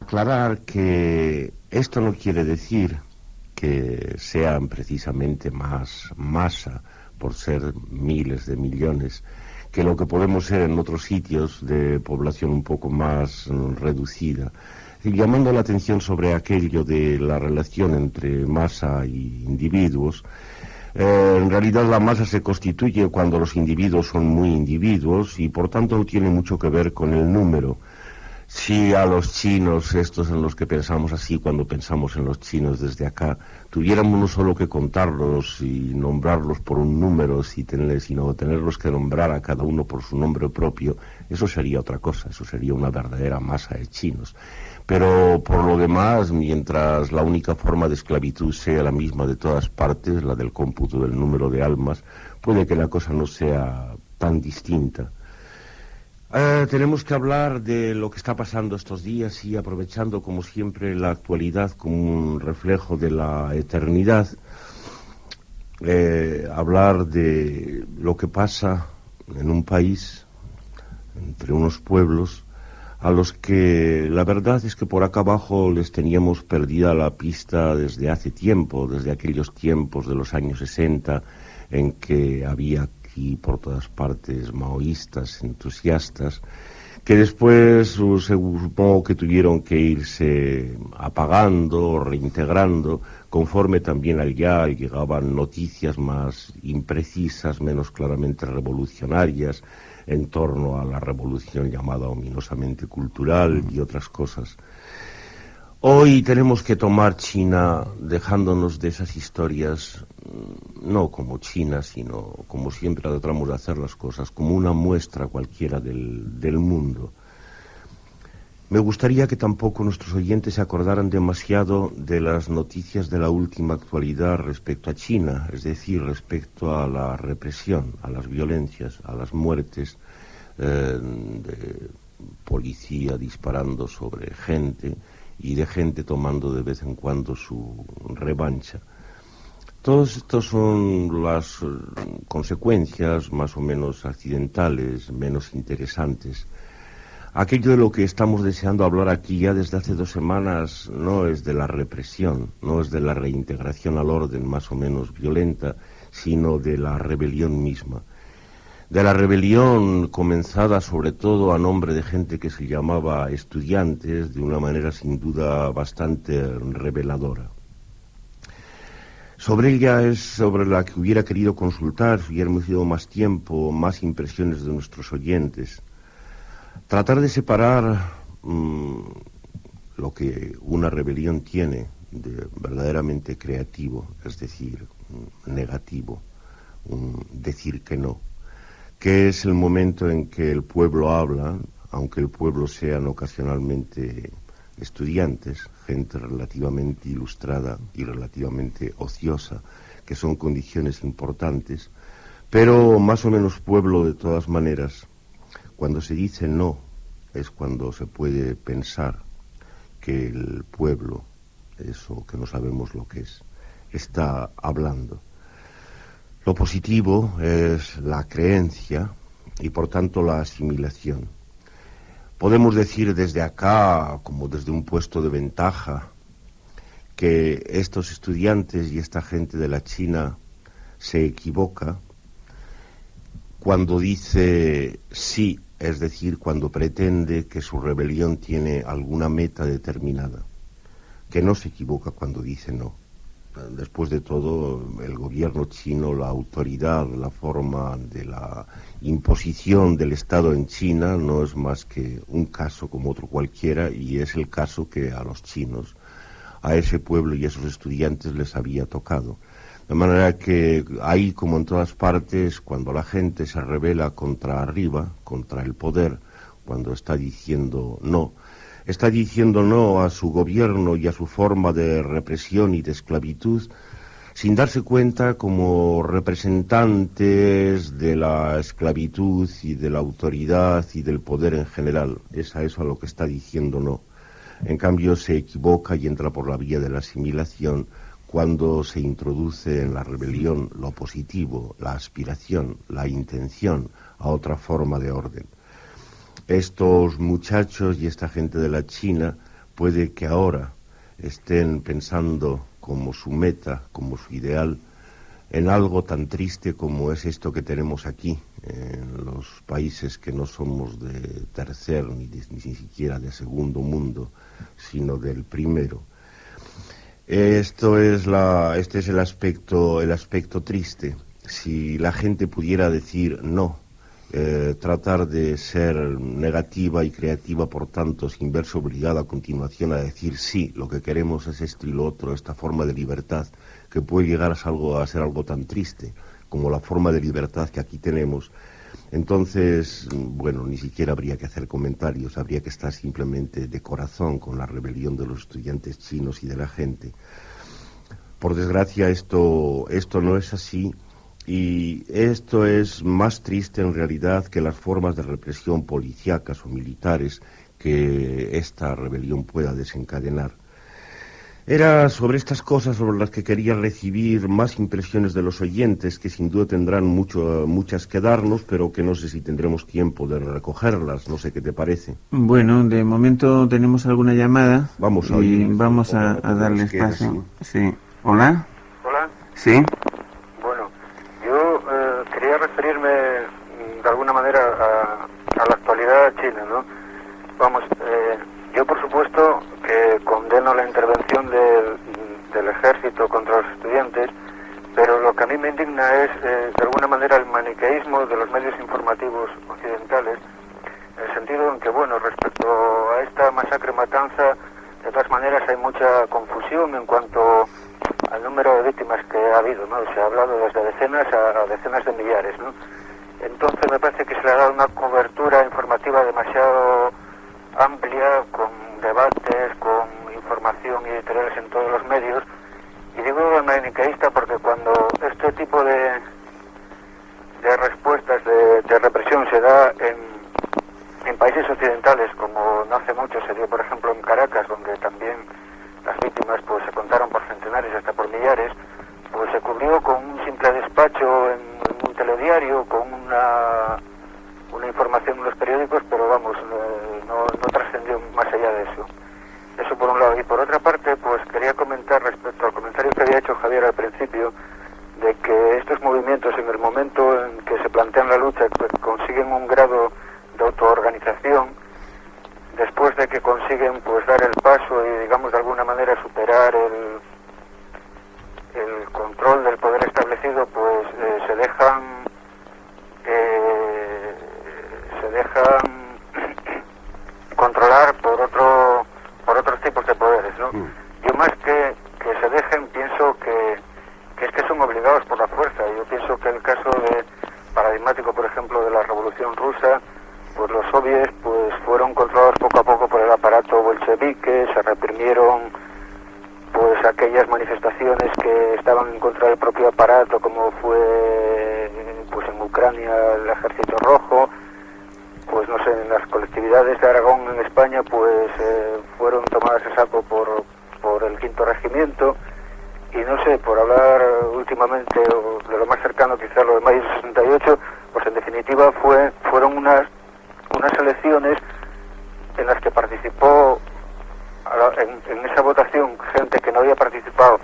aclarar que esto no quiere decir que sean precisamente más masa por ser miles de millones que lo que podemos ser en otros sitios de población un poco más reducida. Y llamando la atención sobre aquello de la relación entre masa y individuos, en realidad la masa se constituye cuando los individuos son muy individuos y por tanto no tiene mucho que ver con el número. Si a los chinos, estos en los que pensamos así cuando pensamos en los chinos desde acá, tuviéramos no solo que contarlos y nombrarlos por un número, sino tenerlos que nombrar a cada uno por su nombre propio, eso sería otra cosa, eso sería una verdadera masa de chinos. Pero por lo demás, mientras la única forma de esclavitud sea la misma de todas partes, la del cómputo del número de almas, puede que la cosa no sea tan distinta. Tenemos que hablar de lo que está pasando estos días y aprovechando como siempre la actualidad como un reflejo de la eternidad, hablar de lo que pasa en un país, entre unos pueblos, a los que la verdad es que por acá abajo les teníamos perdida la pista desde hace tiempo, desde aquellos tiempos de los años 60 en que había y por todas partes maoístas, entusiastas, que después supongo que tuvieron que irse apagando, reintegrando, conforme también allá llegaban noticias más imprecisas, menos claramente revolucionarias, en torno a la revolución llamada ominosamente cultural y otras cosas. Hoy tenemos que tomar China dejándonos de esas historias, no como China, sino como siempre tratamos de hacer las cosas, como una muestra cualquiera del mundo. Me gustaría que tampoco nuestros oyentes se acordaran demasiado de las noticias de la última actualidad respecto a China, es decir, respecto a la represión, a las violencias, a las muertes de policía disparando sobre gente y de gente tomando de vez en cuando su revancha. Todos estos son las consecuencias más o menos accidentales, menos interesantes. Aquello de lo que estamos deseando hablar aquí ya desde hace 2 semanas no es de la represión, no es de la reintegración al orden más o menos violenta, sino de la rebelión misma. De la rebelión comenzada sobre todo a nombre de gente que se llamaba estudiantes, de una manera sin duda bastante reveladora. Sobre ella es sobre la que hubiera querido consultar, si hubiéramos tenido más tiempo, más impresiones de nuestros oyentes. Tratar de separar lo que una rebelión tiene de verdaderamente creativo, es decir, negativo, decir que no, que es el momento en que el pueblo habla, aunque el pueblo sean ocasionalmente estudiantes, gente relativamente ilustrada y relativamente ociosa, que son condiciones importantes, pero más o menos pueblo de todas maneras. Cuando se dice no, es cuando se puede pensar que el pueblo, eso que no sabemos lo que es, está hablando. Lo positivo es la creencia y por tanto la asimilación. Podemos decir desde acá, como desde un puesto de ventaja, que estos estudiantes y esta gente de la China se equivoca cuando dice sí, es decir, cuando pretende que su rebelión tiene alguna meta determinada, que no se equivoca cuando dice no. Después de todo, el gobierno chino, la autoridad, la forma de la imposición del Estado en China no es más que un caso como otro cualquiera, y es el caso que a los chinos, a ese pueblo y a esos estudiantes les había tocado. De manera que ahí, como en todas partes, cuando la gente se rebela contra arriba, contra el poder, cuando está diciendo no a su gobierno y a su forma de represión y de esclavitud, sin darse cuenta como representantes de la esclavitud y de la autoridad y del poder en general. Es a eso a lo que está diciendo no. En cambio se equivoca y entra por la vía de la asimilación cuando se introduce en la rebelión lo positivo, la aspiración, la intención a otra forma de orden. Estos muchachos y esta gente de la China puede que ahora estén pensando como su meta, como su ideal, en algo tan triste como es esto que tenemos aquí, en los países que no somos de tercer ni siquiera de segundo mundo, sino del primero. Este es el aspecto triste. Si la gente pudiera decir no, tratar de ser negativa y creativa, por tanto, sin verse obligada a continuación a decir sí, lo que queremos es esto y lo otro, esta forma de libertad, que puede llegar a ser algo tan triste como la forma de libertad que aquí tenemos, entonces, bueno, ni siquiera habría que hacer comentarios, habría que estar simplemente de corazón con la rebelión de los estudiantes chinos y de la gente. Por desgracia, esto no es así, y esto es más triste en realidad que las formas de represión policíacas o militares que esta rebelión pueda desencadenar. Era sobre estas cosas sobre las que quería recibir más impresiones de los oyentes, que sin duda tendrán muchas que darnos, pero que no sé si tendremos tiempo de recogerlas. No sé qué te parece. Bueno, de momento tenemos alguna llamada. Vamos a oír. Vamos a darles paso. Sí. ¿Hola? Hola. Sí. Bueno, yo quería referirme de alguna manera a la actualidad china, ¿no? Vamos, yo por supuesto que condeno la intervención del ejército contra los estudiantes, pero lo que a mí me indigna es de alguna manera el maniqueísmo de los medios informativos occidentales, en el sentido en que, bueno, respecto a esta masacre matanza, de todas maneras hay mucha confusión en cuanto al número de víctimas que ha habido, ¿no? Se ha hablado desde decenas a decenas de millares, ¿no? Entonces me parece que se le ha dado una cobertura informativa demasiado amplia, con debates, con información y editoriales en todos los medios. Y digo maniqueísta porque cuando este tipo de respuestas de represión se da en países occidentales, como no hace mucho se dio por ejemplo en Caracas, donde también las víctimas pues se contaron por centenares hasta por millares, pues se cubrió con un simple despacho en un telediario, con una información en los periódicos, pero vamos, no trascendió más allá de eso. Eso por un lado. Y por otra parte, pues quería comentar respecto al comentario que había hecho Javier al principio, de que estos movimientos en el momento en que se plantean la lucha consiguen un grado de autoorganización, después de que consiguen pues dar el paso y digamos de alguna manera superar el control del poder establecido, pues se dejan controlar por otros tipos de poderes, ¿no? Yo más que se dejen pienso que es que son obligados por la fuerza. Yo pienso que el caso paradigmático, por ejemplo, de la Revolución Rusa, pues los soviets pues fueron controlados poco a poco por el aparato bolchevique, se reprimieron pues aquellas manifestaciones que estaban en contra del propio aparato, como fue pues en Ucrania el Ejército Rojo, pues no sé, en las colectividades de Aragón en España pues fueron tomadas a saco por el Quinto Regimiento, y no sé, por hablar últimamente o de lo más cercano quizá lo de mayo del 68, pues en definitiva fueron unas elecciones en las que participó en esa votación gente que no había participado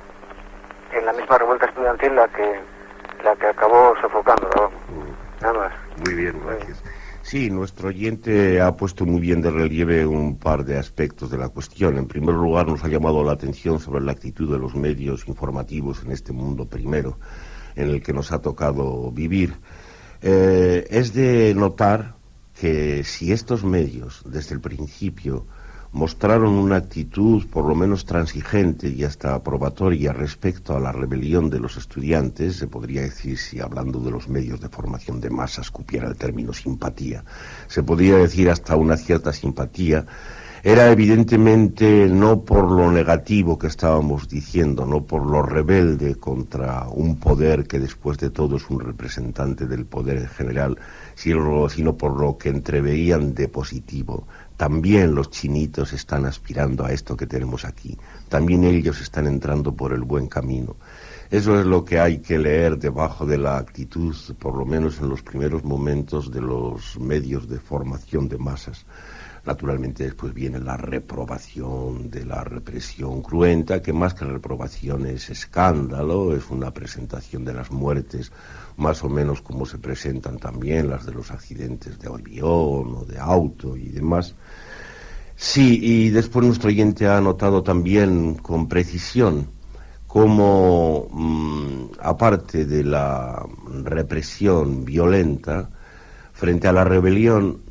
en la misma revuelta estudiantil, la que acabó sofocándola. Nada más. Muy bien, gracias. Sí, nuestro oyente ha puesto muy bien de relieve un par de aspectos de la cuestión. En primer lugar, nos ha llamado la atención sobre la actitud de los medios informativos en este mundo primero en el que nos ha tocado vivir. Es de notar que si estos medios, desde el principio, mostraron una actitud por lo menos transigente y hasta aprobatoria respecto a la rebelión de los estudiantes, se podría decir, si hablando de los medios de formación de masas cupiera el término simpatía, se podría decir hasta una cierta simpatía, era evidentemente no por lo negativo que estábamos diciendo, no por lo rebelde contra un poder que después de todo es un representante del poder en general, sino por lo que entreveían de positivo. También los chinitos están aspirando a esto que tenemos aquí. También ellos están entrando por el buen camino. Eso es lo que hay que leer debajo de la actitud, por lo menos en los primeros momentos de los medios de formación de masas. Naturalmente después viene la reprobación de la represión cruenta, que más que reprobación es escándalo, es una presentación de las muertes más o menos como se presentan también las de los accidentes de avión o de auto y demás. Sí, y después nuestro oyente ha notado también con precisión cómo, aparte de la represión violenta, frente a la rebelión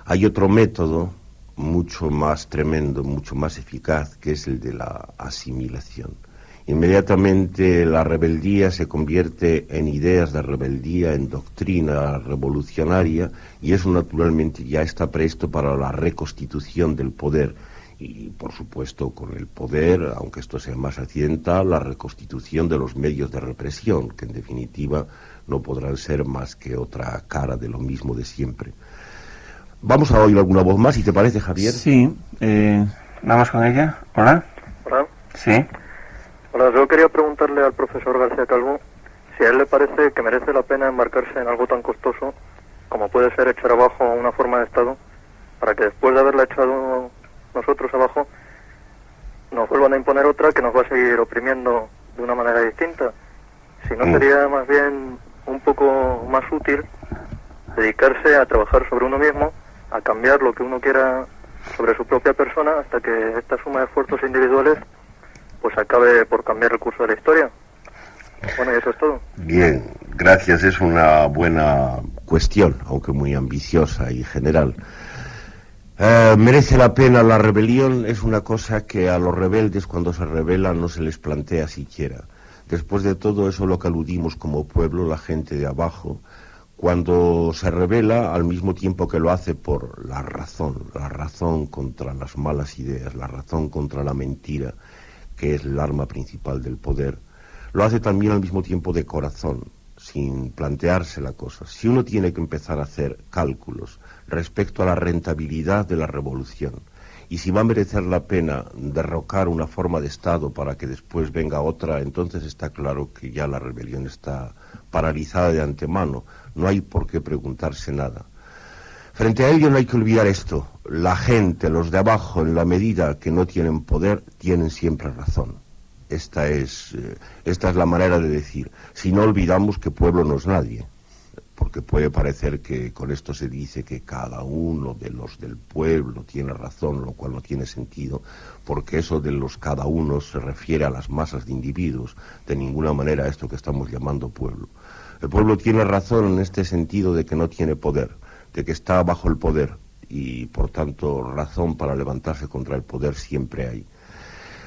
hay otro método mucho más tremendo, mucho más eficaz, que es el de la asimilación. Inmediatamente la rebeldía se convierte en ideas de rebeldía, en doctrina revolucionaria, y eso naturalmente ya está presto para la reconstitución del poder. Y, por supuesto, con el poder, aunque esto sea más accidental, la reconstitución de los medios de represión, que en definitiva no podrán ser más que otra cara de lo mismo de siempre. Vamos a oír alguna voz más, si te parece, Javier. Sí, vamos con ella. Hola. Hola. Sí. Hola, yo quería preguntarle al profesor García Calvo si a él le parece que merece la pena embarcarse en algo tan costoso como puede ser echar abajo una forma de Estado, para que después de haberla echado nosotros abajo nos vuelvan a imponer otra que nos va a seguir oprimiendo de una manera distinta. Si no sería más bien un poco más útil dedicarse a trabajar sobre uno mismo, a cambiar lo que uno quiera sobre su propia persona, hasta que esta suma de esfuerzos individuales pues acabe por cambiar el curso de la historia. Bueno, y eso es todo. Bien, gracias. Es una buena cuestión, aunque muy ambiciosa y general. ¿Merece la pena la rebelión? Es una cosa que a los rebeldes, cuando se rebelan, no se les plantea siquiera. Después de todo, eso es lo que aludimos como pueblo, la gente de abajo, cuando se rebela, al mismo tiempo que lo hace por la razón contra las malas ideas, la razón contra la mentira, que es el arma principal del poder, lo hace también al mismo tiempo de corazón, sin plantearse la cosa. Si uno tiene que empezar a hacer cálculos respecto a la rentabilidad de la revolución, y si va a merecer la pena derrocar una forma de Estado para que después venga otra, entonces está claro que ya la rebelión está paralizada de antemano. No hay por qué preguntarse nada. Frente a ello no hay que olvidar esto: la gente, los de abajo, en la medida que no tienen poder, tienen siempre razón. Esta es la manera de decir. Si no olvidamos que pueblo no es nadie, porque puede parecer que con esto se dice que cada uno de los del pueblo tiene razón, lo cual no tiene sentido, porque eso de los cada uno se refiere a las masas de individuos, de ninguna manera a esto que estamos llamando pueblo. El pueblo tiene razón en este sentido de que no tiene poder, de que está bajo el poder, y por tanto razón para levantarse contra el poder siempre hay.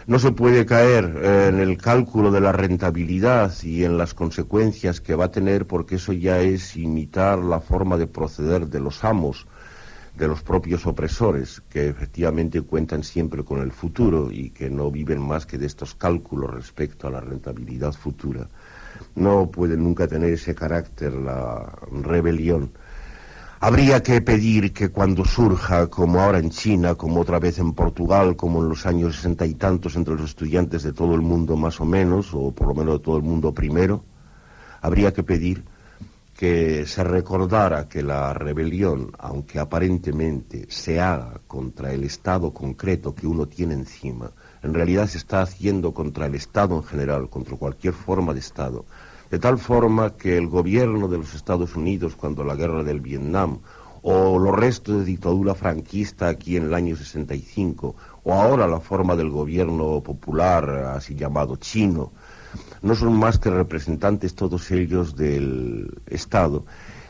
No se puede caer en el cálculo de la rentabilidad y en las consecuencias que va a tener, porque eso ya es imitar la forma de proceder de los amos, de los propios opresores, que efectivamente cuentan siempre con el futuro y que no viven más que de estos cálculos respecto a la rentabilidad futura. No puede nunca tener ese carácter la rebelión. Habría que pedir que cuando surja, como ahora en China, como otra vez en Portugal, como en los años 60 y tantos entre los estudiantes de todo el mundo más o menos, o por lo menos de todo el mundo primero, habría que pedir que se recordara que la rebelión, aunque aparentemente se haga contra el Estado concreto que uno tiene encima, en realidad se está haciendo contra el Estado en general, contra cualquier forma de Estado. De tal forma que el gobierno de los Estados Unidos, cuando la guerra del Vietnam, o los restos de dictadura franquista aquí en el año 65, o ahora la forma del gobierno popular, así llamado chino, no son más que representantes todos ellos del Estado.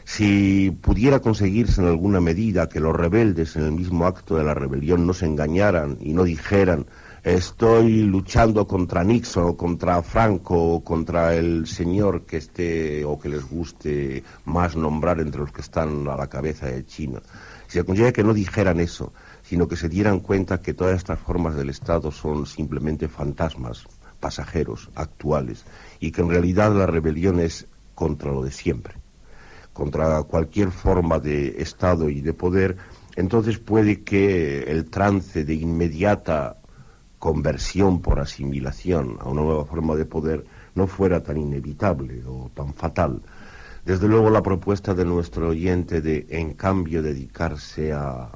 Si pudiera conseguirse en alguna medida que los rebeldes en el mismo acto de la rebelión no se engañaran y no dijeran: estoy luchando contra Nixon, o contra Franco, o contra el señor que esté o que les guste más nombrar entre los que están a la cabeza de China. Si se consiguiera que no dijeran eso, sino que se dieran cuenta que todas estas formas del Estado son simplemente fantasmas, pasajeros, actuales, y que en realidad la rebelión es contra lo de siempre, contra cualquier forma de Estado y de poder, entonces puede que el trance de inmediata conversión por asimilación a una nueva forma de poder no fuera tan inevitable o tan fatal. Desde luego la propuesta de nuestro oyente de, en cambio, dedicarse a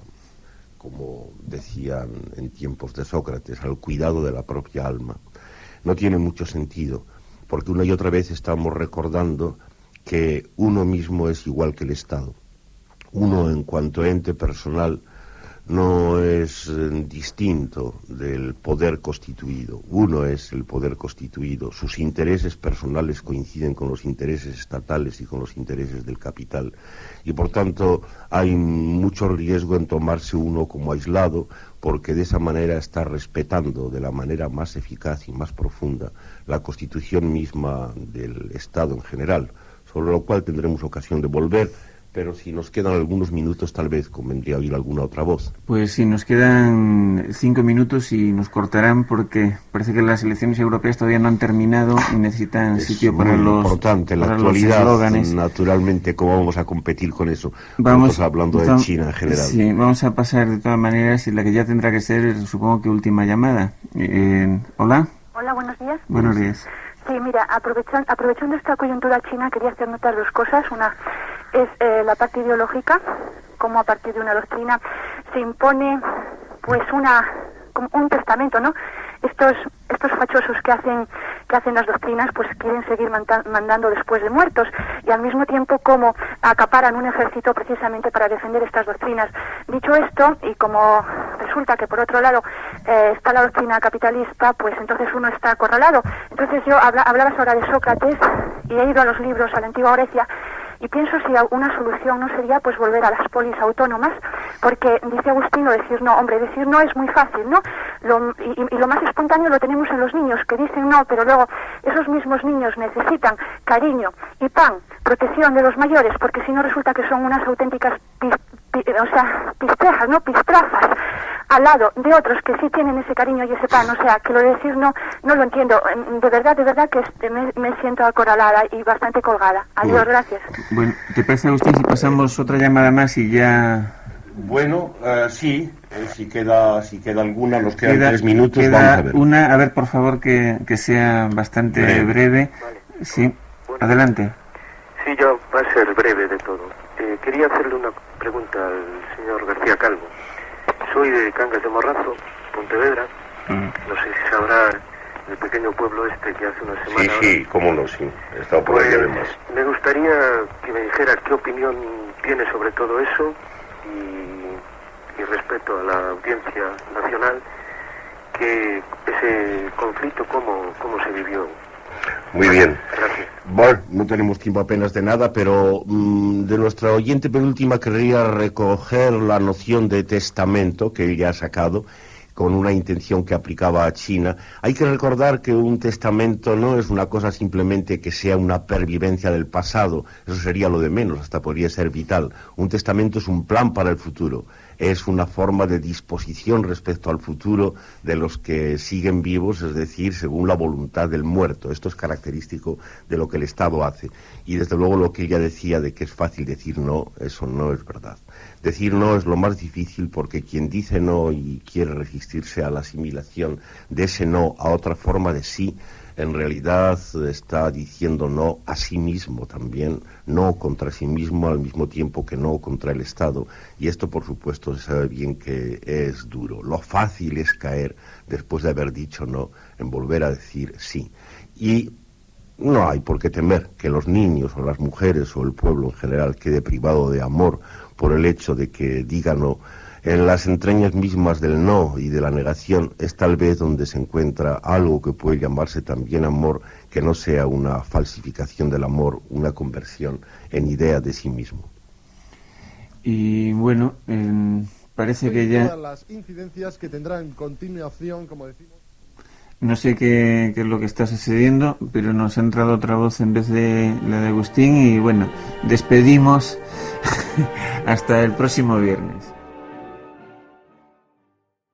como decían en tiempos de Sócrates, al cuidado de la propia alma, no tiene mucho sentido, porque una y otra vez estamos recordando que uno mismo es igual que el Estado. Uno, en cuanto ente personal, no es distinto del poder constituido. Uno es el poder constituido. Sus intereses personales coinciden con los intereses estatales y con los intereses del capital. Y por tanto hay mucho riesgo en tomarse uno como aislado, porque de esa manera está respetando de la manera más eficaz y más profunda la constitución misma del Estado en general, sobre lo cual tendremos ocasión de volver. Pero si nos quedan algunos minutos, tal vez convendría oír alguna otra voz. Pues sí, nos quedan 5 minutos y nos cortarán porque parece que las elecciones europeas todavía no han terminado y necesitan sitio para los Es muy importante en la actualidad, naturalmente, cómo vamos a competir con eso. Vamos hablando de China en general. Sí, vamos a pasar de todas maneras, y la que ya tendrá que ser, supongo que última llamada. ¿Hola? Hola, buenos días. Buenos días. Sí, mira, aprovechando esta coyuntura china, quería hacer notar dos cosas. Una es la parte ideológica, como a partir de una doctrina se impone pues un testamento, ¿no? Estos fachosos que hacen las doctrinas pues quieren seguir mandando después de muertos, y al mismo tiempo como acaparan un ejército precisamente para defender estas doctrinas. Dicho esto, y como resulta que por otro lado está la doctrina capitalista, pues entonces uno está acorralado. Entonces yo hablabas ahora de Sócrates y he ido a los libros, a la antigua Grecia, y pienso si una solución no sería pues volver a las polis autónomas, porque dice Agustino, decir no, hombre, decir no es muy fácil, ¿no? Y lo más espontáneo lo tenemos en los niños, que dicen no, pero luego esos mismos niños necesitan cariño y pan, protección de los mayores, porque si no resulta que son unas auténticas pistrejas, ¿no? Pistrazas, al lado de otros que sí tienen ese cariño y ese pan. O sea, que lo de decir no lo entiendo. De verdad que me siento acorralada y bastante colgada. Adiós, gracias. Bueno, ¿te parece, Agustín, si pasamos otra llamada más y ya...? Bueno, sí, si queda alguna, nos quedan 3 minutos, vamos a ver. Una, a ver, por favor, que sea bastante breve. Vale. Sí, bueno, adelante. Sí, yo va a ser breve de todo. Quería hacerle una pregunta al señor García Calvo. Soy de Cangas de Morrazo, Pontevedra. No sé si sabrá el pequeño pueblo este que hace una semana... Sí, cómo no, sí. He estado por ahí además. Me gustaría que me dijera qué opinión tiene sobre todo eso y respecto a la audiencia nacional, que ese conflicto, cómo se vivió. Muy bien. Gracias. Bueno, no tenemos tiempo apenas de nada, pero de nuestra oyente penúltima querría recoger la noción de testamento que ella ha sacado con una intención que aplicaba a China. Hay que recordar que un testamento no es una cosa simplemente que sea una pervivencia del pasado, eso sería lo de menos, hasta podría ser vital. Un testamento es un plan para el futuro, es una forma de disposición respecto al futuro de los que siguen vivos, es decir, según la voluntad del muerto. Esto es característico de lo que el Estado hace. Y desde luego lo que ella decía de que es fácil decir no, eso no es verdad. Decir no es lo más difícil, porque quien dice no y quiere resistirse a la asimilación de ese no a otra forma de sí, en realidad está diciendo no a sí mismo también, no contra sí mismo al mismo tiempo que no contra el Estado. Y esto, por supuesto, se sabe bien que es duro. Lo fácil es caer, después de haber dicho no, en volver a decir sí. Y no hay por qué temer que los niños o las mujeres o el pueblo en general quede privado de amor por el hecho de que diga no. En las entrañas mismas del no y de la negación es tal vez donde se encuentra algo que puede llamarse también amor, que no sea una falsificación del amor, una conversión en idea de sí mismo. Y bueno, parece que ya... Todas las incidencias que tendrán continuación, como decimos... No sé qué es lo que está sucediendo, pero nos ha entrado otra voz en vez de la de Agustín y bueno, despedimos hasta el próximo viernes.